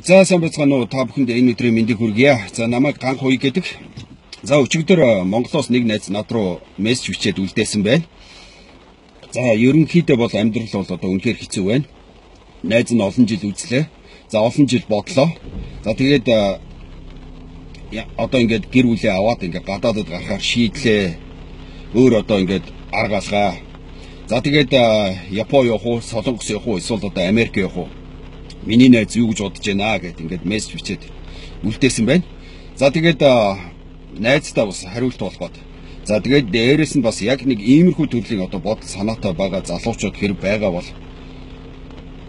За сайн байцгаана уу, та бүхэнд энэ өдрийн мэндийг хүргье. За намайг Ганх Хуй гэдэг. За өчигдөр Монголоос нэг найз над руу мессеж бичээд үлдээсэн байна. За ерөнхийдөө бол амьдрал бол одоо үнэхээр хэцүү байна. Найз нь олон жил үзлээ. За олон жил бодлоо. За тэгээд одоо ингээд гэр бүлээ аваад ингээд гадаадд гарахаар шийдлээ. Өөр одоо ингээд арга алгаа. За тэгээд Япон явах уу, Солонгос явах уу, эсвэл одоо Америк явах уу? Миний найз юу гэж бодож байна гэд ингээд мессеж бичээд үлдээсэн байна. За тэгээд найздаа бас хариулт болгоод. За тэгээд дээрэс нь бас яг нэг иймэрхүү төрлийн одоо бодол санаатай байгаа залуучууд хэрэг байгаа бол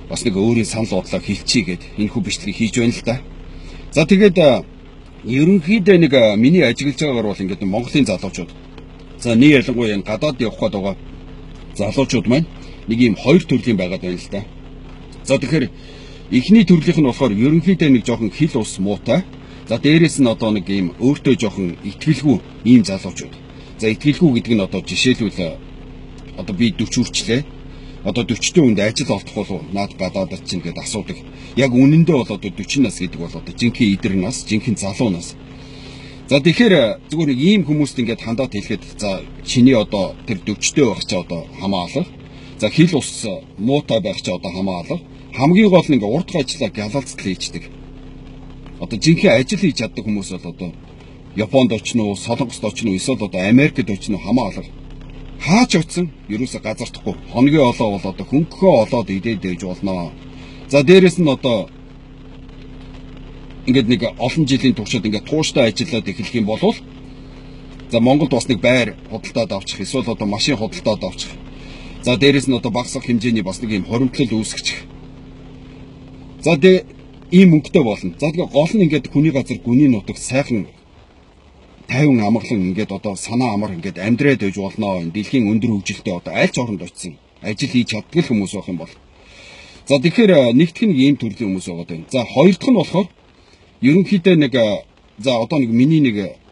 бас нэг өөрийн санал бодлоо хэлчихье гэд энэхүү бичлэгийг хийж байна л да. За тэгээд ерөнхийдөө нэг миний ажиглаж байгаагаар бол ингээд Монголын залуучууд. За нэг ялангуяа энэ гадаад явах гээд байгаа залуучууд маань нэг ийм хоёр төрлийн байгаад байна л да. За тэгэхээр эхний төрлийнх нь болохоор ерөнхийдөө нэг жоохон хил ус муутай. За дээрэс нь одоо нэг ийм өөртөө жоохон итгэлгүй ийм залуучууд. За итгэлгүй гэдэг нь одоо жишээлбэл одоо би 40 хүрчлээ. Одоо 40-ийн үнд ажил олдох болов наад гадаадд чинь гэдээ асуудаг. Яг үнэндээ бол одоо 40 нас гэдэг бол одоо жинхэнэ идэр нас, жинхэнэ залуу нас. За тэгэхээр зүгээр нэг ийм хүмүүст ингээд хандаад хэлэхэд за чиний одоо тэр 40-тэй байх чи одоо хамаалах. За хил ус муутай байх чи одоо хамаалах. Хамгийн гол нь ингээ урд ажиллаа гялалцал хийждэг. Одоо жинхэнэ ажил хийж чаддаг хүмүүс бол одоо Японд очно уу, Солонгост очно уу, эсвэл одоо Америкт очно уу хамаалал. Хаач очсон ерөөсө газардахгүй. Хоногийн олоо бол одоо хөнгөхөө олоод идээд ээж болно. За дээрэс нь одоо ингээд нэг олон жилийн туршид ингээд тууштай ажиллаад эхлэх юм бол за Монголд бас нэг байр худалдаад авчих, эсвэл одоо машин худалдаад авчих. За дээрэс нь одоо багасгах хэмжээний бас нэг юм хоримтлал үүсгэж. За тэгээ ийм мөнгөтэй болно. За тэгээ гол нь ингээд хүний газар гүний нутагт сайхан 50 амгалан ингээд одоо санаа амар ингээд амьдраад байж болно. Дэлхийн өндөр хөгжилтэй одоо аль ч оронд очисон ажил хийж чаддаг хүмүүс байх юм бол. За тэгэхээр нэгдэх нь ийм төрлийн хүмүүс байгаа даа. За хоёр дахь нь болохоор ерөнхийдөө нэг за одоо нэг миний нэг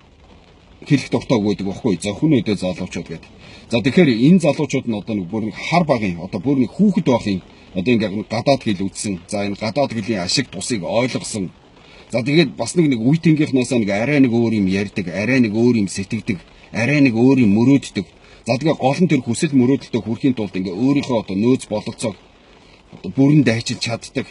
хэлэх дуртай гэдэг баггүй. За хүн өдөө залуучууд гэдэг. За тэгэхээр энэ залуучууд нь одоо нэг бүр нэг хар багын одоо бүр нэг хүүхэд байхын одоо ингээд гадаад хэл үзсэн. За энэ гадаад хэлний ашиг тусыг ойлгосон. За тэгээд бас нэг үеийнхнээс нэг арай нэг өөр юм ярьдаг, арай нэг өөр юм сэтгэдэг, арай нэг өөр юм мөрөөддөг. За тэгээд гол нь тэр хүсэл мөрөөдөлтөд хүрэхийн тулд ингээд өөрийнхөө одоо нөөц бололцоог одоо бүрэн дайчилж чаддаг.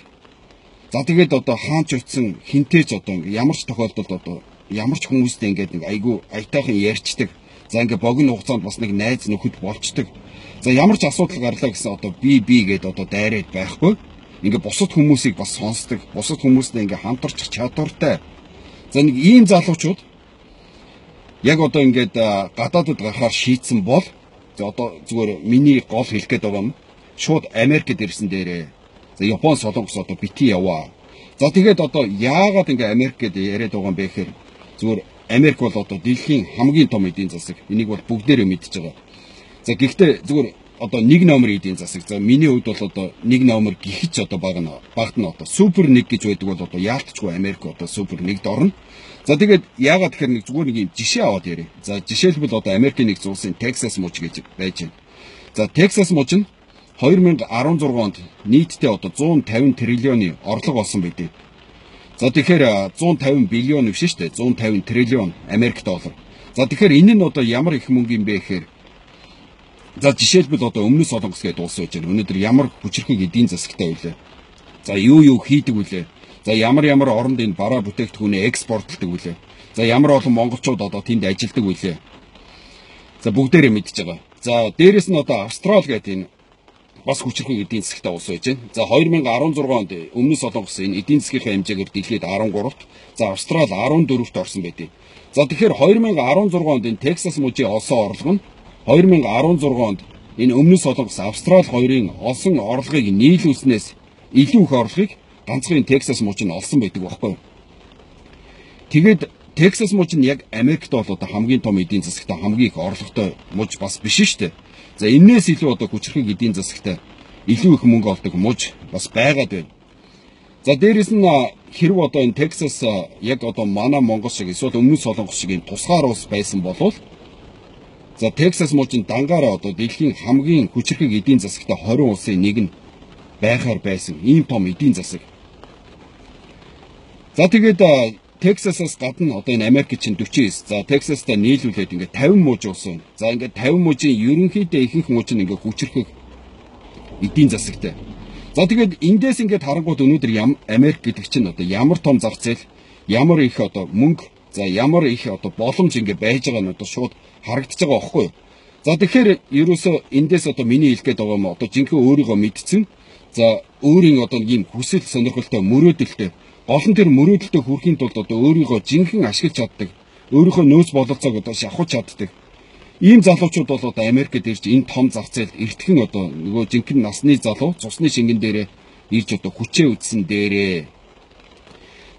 За тэгээд одоо хаанч утсан хинтээж одоо ингээд ямар ч тохиолдолд одоо ямар ч хүмүүстэй ингээд нэг айгүй аятайхан ярьцдаг. За ингээд богино хугацаанд бас нэг найз нөхөд болцдог. За ямар ч асуудал гарлаа гэсэн одоо би гэдэг одоо дайраад байхгүй. Ингээ бусад хүмүүсийг бас сонсдог, бусад хүмүүстэй ингээ хамтарч чадвартай. За нэг ийм залуучууд яг одоо ингээд гадаадд гарахаар шийдсэн бол за одоо зүгээр миний гол хэлэх гээд байгаа юм. Шууд Америкт ирсэн дээрээ. За Япон, Солонгос одоо бити яваа. За тэгээд одоо яагаад ингээ Америкт яриад байгаа юм бэ гэхээр зүгээр Америк бол одоо дэлхийн хамгийн том эдийн засаг. Энийг бол бүгдээрээ мэдж байгаа. За гэхдээ зүгээр одоо нэг номер эдийн засаг. За миний хувьд бол одоо нэг номер гихэж одоо багт нь одоо супер 1 гэж байдаг бол одоо яалтчгүй Америк одоо супер 1-д орно. За тэгээд яагаад тэгэхээр нэг зүгээр нэг юм жишээ аваад ярив. За жишээлбэл одоо Америкийн нэгдсэн улсын Texas муж гэж байж байна. За Texas муж нь 2016 онд нийтдээ одоо 150 триллионы орлого олсон байдیں۔ За тэгэхээр 150 биллион биш шүү дээ. 150 триллион Америк доллар. За тэгэхээр энэ нь одоо ямар их мөнгө юм бэ гэхээр за жишээлбэл одоо өмнө Солонгос гэдэг улс байж байна. Өнөөдөр ямар хүчирхэг эдийн засагтай байлаа. За юу хийдэг вүлээ. За ямар оронд энэ бараа бүтээгдэхүүнээ экспортлдог вүлээ. За ямар олон монголчууд одоо тэнд ажилладаг вүлээ. За бүгдээрээ мэдж байгаа. За дээрэс нь одоо Австрал гэдэг энэ бас хүчирхэг эдийн засагтай улс байж байна. За 2016 онд өмнө Солонгос энэ эдийн засгийнхаа хэмжээгээр дэлхийд 13-т, за Австрал 14-т орсон байдیں۔ За тэгэхээр 2016 онд энэ Texas мужийн олсон орлого нь 2016 онд энэ өмнө Солонгос, Австрал хоёрын олсон орлогыг нийлүүлснээс илүү их орлогыг ганцхан Texas муж нь олсон байдаг байхгүй юу? Тэгээд Texas муж нь яг Америкт бол одоо хамгийн том эдийн засагтай хамгийн их орлоготой муж бас биш шүү дээ. За энээс илүү одоо хүчирхэг эдийн засагтай илүү их мөнгө олдог муж бас байгаад байна. За дээрэс нь хэрв одоо энэ Texas яг одоо манай Монгол шиг эсвэл өмнө Солонгос шиг энэ тусгаар улс байсан болвол за Texas муж нь дангаараа одоо дэлхийн хамгийн хүчирхэг эдийн засагтай 20 улсын нэг нь байхаар байсан ийм том эдийн засаг. За тэгээд Texas-аас гадна одоо энэ Америк чинь 49. За Texas-тай нийлүүлээд ингээд 50 мууж улсан. За ингээд 50 мужийн ерөнхийдөө ихэнх мууж нь ингээд хүчрхэг эдийн засагтай. За тэгээд эндээс ингээд харангууд өнөөдөр Америк гэдэг чинь одоо ямар том зах зээл, ямар их одоо мөнгө, за ямар их одоо боломж ингээд байж байгаа нь одоо шууд харагдаж байгаа байхгүй юу? За тэгэхээр ерөөсөө эндээс одоо миний хэлгээд байгаа юм одоо жинхэнэ өөрийгөө мэдсэн. За өөрийн одоо ийм хүсэл сонирхолтой мөрөөдөлтэй гол нь тэр мөрөөдөлтөд хүрэхийн тулд одоо өөрийгөө жинхэнэ ашиглаж чаддаг, өөрийнхөө нөөц бололцоог одоо шавхаж чаддаг. Ийм залуучууд бол одоо Америкт ирж энэ том зах зээлд эртхэн одоо нөгөө жинхэнэ насны залуу цусны шингэн дээрээ ирж одоо хүчээ үтсэн дээрээ.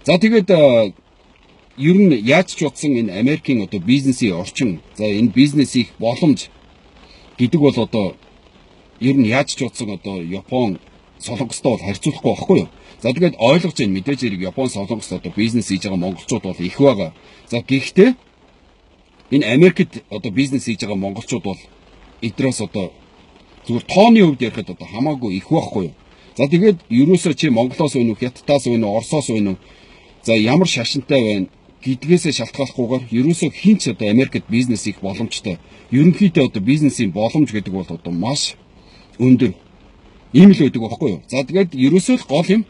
За тэгээд ер нь яаж ч утсан энэ Америкийн одоо бизнесийн орчин, за энэ бизнес их боломж гэдэг бол одоо ер нь яаж ч утсан одоо Япон Солонгостой бол харьцуулахгүй байхгүй юу? За тэгээд ойлгож байна мэдээж хэрэг Япон Солонгос одоо бизнес хийж байгаа монголчууд бол их байгаа. За гэхдээ энэ Америкт одоо бизнес хийж байгаа монголчууд бол эдрээс одоо зүгээр тооны хувьд ярихад одоо хамаагүй их байхгүй юу? За тэгээд ерөөсөө чи Монголоос байна уу, Хятадаас байна уу, Оросоос байна уу? За ямар шашинтай байна гэдгээсээ шалтгааллахгүйгээр ерөөсөө хинч одоо Америкт бизнес их боломжтой. Ерөнхийдөө одоо бизнесийн боломж гэдэг бол одоо маш өндөр. Ийм л байдаг байхгүй юу? За тэгээд ерөөсөө л гол юм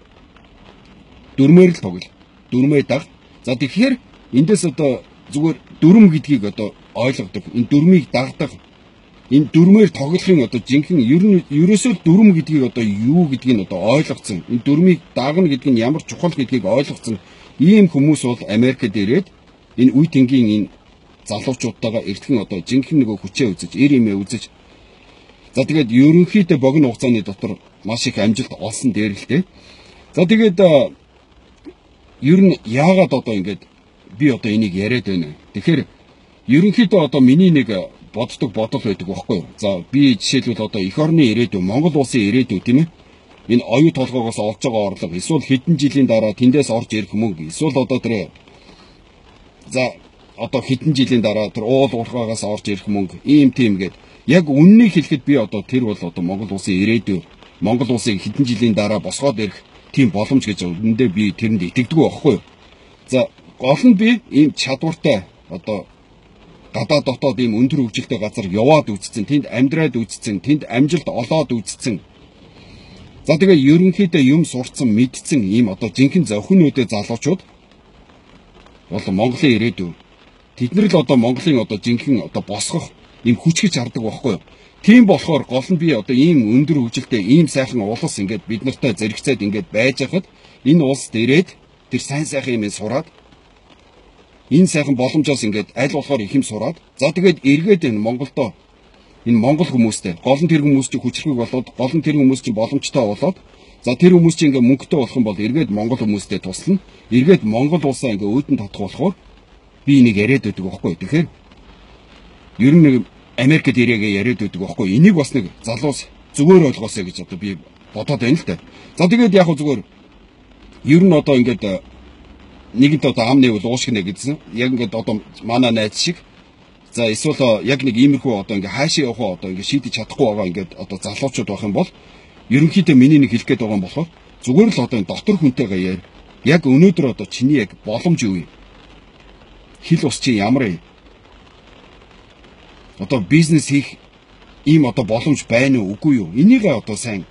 дөрмээр л тоглол. Дөрмөө даг. За тэгэхээр эндээс одоо зүгээр дүрм гэдгийг одоо ойлгодог. Энэ дүрмийг дагдаг. Энэ дөрмээр тоглохын одоо жинхэнэ ерөөсөө дүрм гэдгийг одоо юу гэдгийг нь одоо ойлгоцсон. Энэ дүрмийг дагна гэдэг нь ямар чухал гэдгийг ойлгоцсон. Ийм хүмүүс бол Америкт ирээд энэ үе тэнгийн энэ залуучуудтайгаа эртхэн одоо жинхэнэ нөгөө хүчээ үзэж, эр имээ үзэж. За тэгээд ерөнхийдөө богино хугацааны дотор маш их амжилт олсон дээр л дээ. За тэгээд ер нь яагаад одоо ингэж би одоо энийг яриад байна. Тэгэхээр ерөнхийдөө одоо миний нэг боддог бодол байдаг байхгүй юу. За би жишээлбэл одоо эх орны ирээдүй, Монгол улсын ирээдүй тийм ээ. Энэ оюу толгоогоос олж байгаа орлого, эсвэл хэдэн жилийн дараа тэндээс орж ирэх мөнгө, эсвэл одоо тэр за одоо хэдэн жилийн дараа тэр уул уурхаагаас орж ирэх мөнгө, ийм тийм гээд яг үннийг хэлэхэд би одоо тэр бол одоо Монгол улсын ирээдүй, Монгол улсын хэдэн жилийн дараа босгоод ирэх тийм боломж гэж үүндээ би тэрэнд итгэдэг байхгүй юу. За гол нь би ийм чадвартай одоо гадаад дотоод ийм өндөр хөгжилтэй газар яваад үзсэн, тэнд амьдраад үзсэн, тэнд амжилт олоод үзсэн. За тэгээ ерөнхийдөө юм сурцсан, мэдсэн ийм одоо жинхэнэ зөвхөнүүдээ залуучууд бол Монголын ирээдүй. Тэд нар л одоо Монголын одоо жинхэнэ одоо босгох ийм хүч гэж хардаг байхгүй юу. Тийм болохоор гол нь би одоо ийм өндөр хөгжилтэй, ийм сайхан улс ингээд бид нартай зэрэгцээд ингээд байж хахад энэ улс дээрээд тэр сайн сайхан юм сураад энэ сайхан боломжоос ингээд аль болохоор их юм сураад за тэгээд эргээд энэ Монголдо энэ монгол хүмүүстэй гол нь тэр хүмүүс чинь хүчрхэг болоод гол нь тэр хүмүүс чинь боломжтой болоод за тэр хүмүүс чинь ингээд мөнгөтэй болох юм бол эргээд монгол хүмүүстэй туслана. Эргээд монгол улсаа ингээд өөдөн татах болохоор би энийг яриад байдаг байхгүй. Тэгэхээр ер нь нэг Америкт ирээгээ яриад байдаг байхгүй. Энийг бас нэг залуус зүгээр ойлгоосэй гэж одоо би бодоод байна л та. За тэгээд яг зүгээр ер нь одоо ингээд нэгэнт одоо амны үл уушгинэ гэдсэн. Яг ингээд одоо манай найз шиг за эсвэл яг нэг иймэрхүү одоо ингээд хаашаа явах одоо ингээд шийдэж чадахгүй байгаа ингээд одоо залуучууд байх юм бол ерөнхийдөө миний нэг хэлэх гээд байгаа юм болохоор зүгээр л одоо энэ дотор хүнтэйгээ яар. Яг өнөөдөр одоо чиний яг боломж юу юм? Хил ус чи ямар юм? Одоо бизнес хийх ийм одоо боломж байна уу үгүй юу? Энийг одоо сайн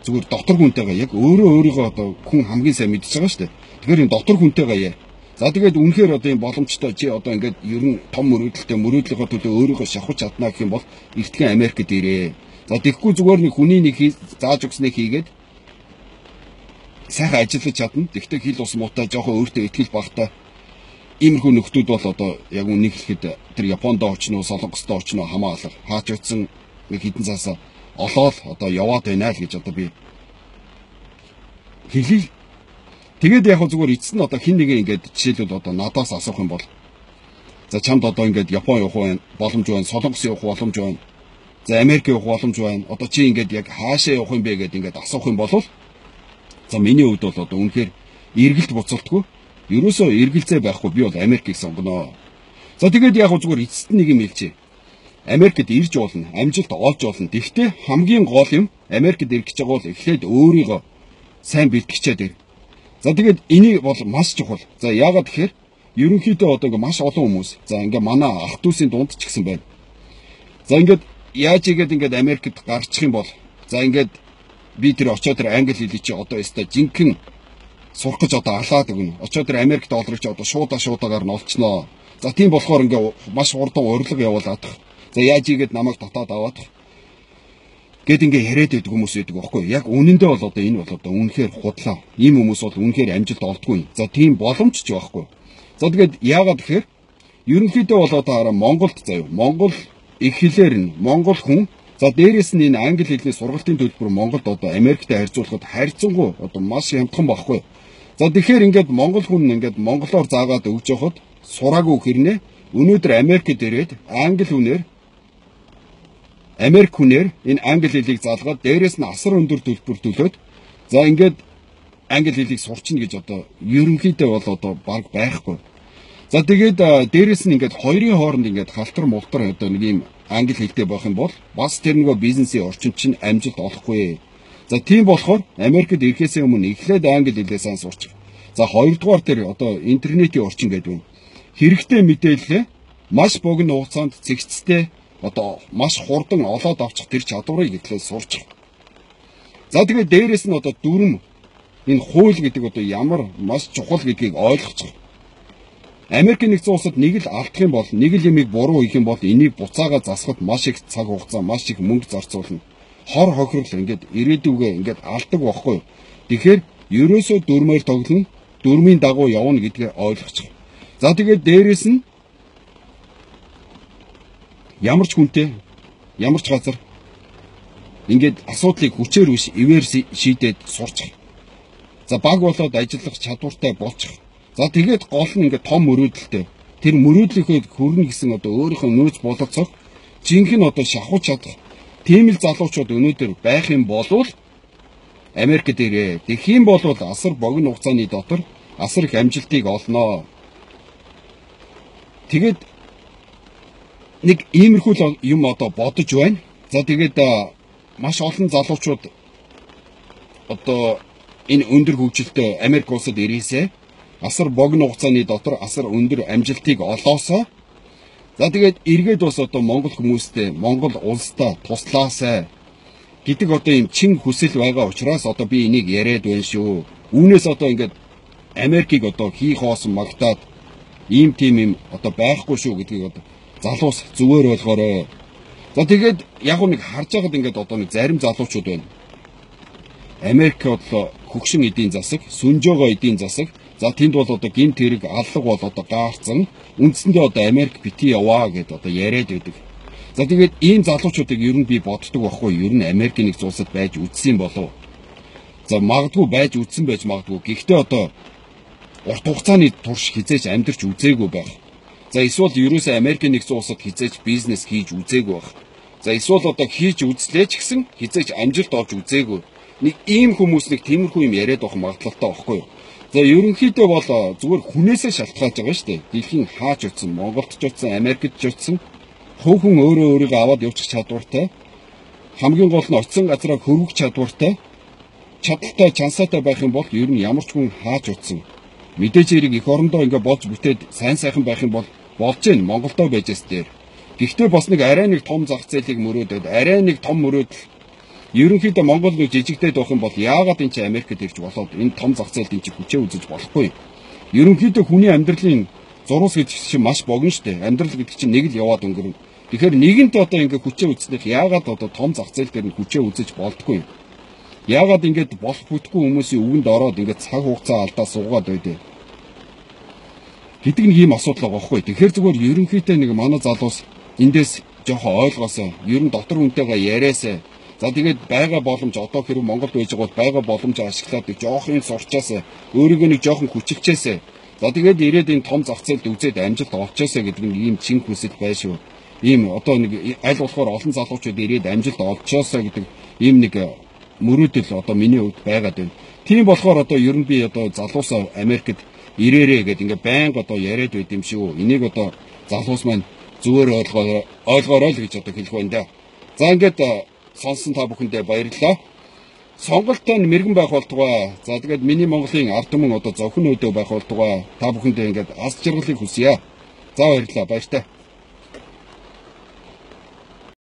зүгээр дотор хүнтэйгээ яг өөрийгөө одоо хүн хамгийн сайн мэдчихэж байгаа шүү дээ. Тэгэхээр энэ дотор хүнтэйгээ яа. За тэгээд үнэхээр одоо энэ боломжтой чи одоо ингээд ер нь том мөрөөдөлтэй мөрөөдлийнхөө төлөө өөрийгөө шавхаж чадна гэх юм бол эртхэн Америкт ирээ. За тэгэхгүй зүгээр нэг хүний нэг зааж өгснээ хийгээд сайхан ажиллаж чадна. Тэгтээ хил ус муутай жоохон өөртөө ихтгэл багтай иймэрхүү нөхдүүд бол одоо яг үнийг хэлэхэд тэр Японд очно уу, Солонгост очно уу хамаалал хаач утсан нэг хідэн цаасаа олоод одоо яваад байна л гэж одоо би хэлье. Тэгээд яг зүгээр эцэст нь одоо хин нэгэ ингээд жишээлбэл одоо надаас асуух юм бол за чамд одоо ингээд Япон явах боломж байна, Солонгос явах боломж байна. За Америк явах боломж байна. Одоо чи ингээд яг хаашаа явах юм бэ гэдээ ингээд асуух юм бол за миний хувьд бол одоо үнэхээр эргэлт буцалтгүй ерөөсөө эргэлзээ байхгүй би бол Америкийг сонгоно. За тэгээд яг зүгээр эцэст нэг юм хэлчихье. Америкт ирж болно, амжилт олж болно. Гэхдээ хамгийн гол юм Америкт ирэх гэж байгаа бол эхлээд өөрийгөө сайн бэлтгэж чад. За тэгээд энийг бол маш чухал. За яагаад тэгэхээр ерөнхийдөө одоо ингээ маш олон хүмүүс за ингээ манай ах дүүсийн дунд ч гэсэн байна. За ингээд яаж игээд ингээд Америкт гарчих юм бол за ингээд би тэр очоод тэр англи хэлийг чи одоо өстой жинхэнэ сурах гэж одоо алаад өгнө. Очоод тэр Америк долларыг чи одоо шуудагаар нь олчноо. За тийм болохоор ингээ маш хурдан урилга явуулаад. За яаж игээд намайг татаад аваад гэд ингээ яриад байдаг хүмүүс байдаг байхгүй. Яг үнэндээ бол одоо энэ бол одоо үнэхээр худлаа. Ийм хүмүүс бол үнэхээр амжилт олдгүй. За тийм боломж ч байхгүй. За тэгээд яагаад гэхээр ерөнхийдөө бол одоо Монголд заяа. Монгол их хэлээр нь монгол хүн за дээрэс нь энэ англи хэлний сургалтын төлбөр Монголд одоо Америктэй харьцуулахад харьцангуй одоо маш хямдхан байхгүй. За тэгэхээр ингээд монгол хүн ингээд монголоор заагаад өгж явахад сураагүй хэрнээ өнөөдөр Америкт ирээд англи хүнээр Америк хүнээр энэ англи хэлийг заалгаад дээрэс нь асар өндөр төлбөр төлөөд за ингээд англи хэлийг сурчна гэж одоо ерөнхийдөө бол одоо баг байхгүй. За тэгээд дээрэс нь ингээд хоёрын хооронд ингээд халтар мултар одоо нэг юм англи хэлтэй байх юм бол бас тэр нөгөө бизнесийн орчин чинь амжилт олохгүй. За тийм болохоор Америкт ирэхээс өмнө эхлээд англи хэлээ сайн сурчих. За хоёрдугаар тэр одоо интернетийн орчин гэдэг юм. Хэрэгтэй мэдээлэл маш богино хугацаанд цэгцтэй одоо маш хурдан олоод авчих тэр чадварыг эхлээд сурчих. За тэгээд дээрэс нь одоо дүрм энэ хууль гэдэг одоо ямар маш чухал гэдгийг ойлгочих. Америкийн нэгдсэн улсад нэг л алдах юм бол нэг л юмыг буруу хийх юм бол энийг буцаага засахад маш их цаг хугацаа, маш их мөнгө зарцуулна. Хор хохирол ингээд ирээдүгээ ингээд алдаг байхгүй. Тэгэхээр ерөөсөө дүрмээр тоглоно, дүрмийн дагуу явна гэдгээ ойлгочих. За тэгээд дээрэс нь ямар ч хүнтэй, ямар ч газар ингээд асуудлыг хүчээр биш ивээр шийдээд сурчих. За баг болоод ажиллах чадвартай болчих. За тэгээд гол нь ингээд том мөрөөдөлтэй. Тэр мөрөөдлийнхөө хүрнэ гэсэн одоо өөрийнхөө нөөц боловцох жинхэнэ одоо шахууч чадах. Тийм л залуучууд өнөөдөр байх юм болвол Америкт ирээ. Тэгэх юм бол асар богино хугацааны дотор асар их амжилтыг олноо. Тэгээд нэг иймэрхүү юм одоо бодож байна. За тэгээд маш олон залуучууд одоо энэ өндөр хөгжилтэй Америк улсад ирээсээ асар богино хугацааны дотор асар өндөр амжилтыг олоосоо. За тэгээд эргээд бас одоо монгол хүмүүстэй монгол улстай туслаасай гэдэг одоо юм чин хүсэл байгаа учраас одоо би энийг яриад байна шүү. Үүнээс одоо ингээд Америкийг одоо хий хоосон магтаад ийм тийм юм одоо байхгүй шүү гэдгийг одоо залуус зүгээр ойлгоорой. За тэгээд яг нэг харж байгаад ингээд одоо нэг зарим залуучууд байна. Америк бол хөгшин эдийн засаг, сүнжөөгөө эдийн засаг. За тэнд бол одоо гинт хэрэг аллаг бол одоо гаарцсан. Үндсэндээ одоо Америк бити яваа гэдээ одоо яриад байдаг. За тэгээд ийм залуучуудыг ер нь би боддог байхгүй. Ер нь Америкийн нэг улсад байж үдсэн болов. За магадгүй байж үдсэн байж магадгүй. Гэхдээ одоо урт хугацааны турш хизээж амьдарч үзээгүй байх. За эсвэл ерөөсөө Америкийн нэгдсэн улсад хизээж бизнес хийж үзээгүй байх. За эсвэл одоо хийж үзлээ ч гэсэн хизээж амжилт олж үзээгүй. Нэг ийм хүмүүс нэг тиймэрхүү юм яриад байх магадлалтай байхгүй юу? За ерөнхийдөө бол зүгээр хүнээсээ шалтгаалж байгаа шүү дээ. Дэлхийн хаач утсан, Монголд ч утсан, Америкт ч утсан хувь хүн өөрөө өөрийгөө аваад явуучих чадвартай. Хамгийн гол нь очисон газараа хөрвөх чадвартай. Чадaltaй, чансаатай байх юм бол ер нь ямар ч хүн хаач утсан. Мэдээж хэрэг эх орондоо ингээ болж бүтээд сайн сайхан байх юм бол болж гэн Монголдоо байжээс дээр. Гэхдээ бас нэг арай нэг том зах зээлийг мөрөөдөд, арай нэг том мөрөөдөл ерөнхийдөө Монгол нэг жижигдээд байх юм бол яагаад энэ чинь Америкт ирж болоод энэ том зах зээлд энэ чинь хүчээ үзэж болохгүй. Ерөнхийдөө хүний амьдралын зурус гэдэг чинь маш богино штэ. Амьдрал гэдэг чинь нэг л яваад өнгөрнө. Тэгэхээр нэгэнт одоо ингээ хүчээ үзснэх яагаад одоо том зах зээл дээр нь хүчээ үзэж болдгоо. Яагаад ингээд болох бүтгүй хүмүүсийн үгэнд ороод ингээд цаг хугацаа алдаа суугаад байдэ. Гэдэг нэг ийм асуудал байгаа байхгүй. Тэгэхээр зүгээр ерөнхийдөө нэг манай залуус эндээс жоохон ойлгоосоо, ер нь дотор хүнтэйгээ яриасаа. За тэгээд байгаа боломж одоо хэрэг Монголд байж байгаа бол байгаа боломжоо ашиглаад жоох юм сурчаасаа, өөрийгөө нэг жоохон хүчилчээсээ. За тэгээд ирээд энэ том зах зээлд үзээд амжилт олчоосаа гэдэг нэг ийм чин хүсэл байж шүү. Ийм одоо нэг аль болохоор олон залуучууд ирээд амжилт олчоосаа гэдэг ийм нэг мөрөөдөл одоо миний хувьд байгаад байна. Тийм болохоор одоо ер нь би одоо залуусаа Америкт ирээрээ гэдэг ингээ байнга одоо яриад байд юм шүү. Энийг одоо залуус маань зүгээр ойлгоорой л гэж одоо хэлэх байна да. За ингээд сонсон та бүхэндээ баярлалаа. сонголттой нь мэрэгэн байх болтугай. За тэгээд миний Монголын ард түмэн одоо зөвхөн өдөө байх болтугай. Та бүхэндээ ингээд аз жаргалыг хүсье. За баярлалаа. Баяртай.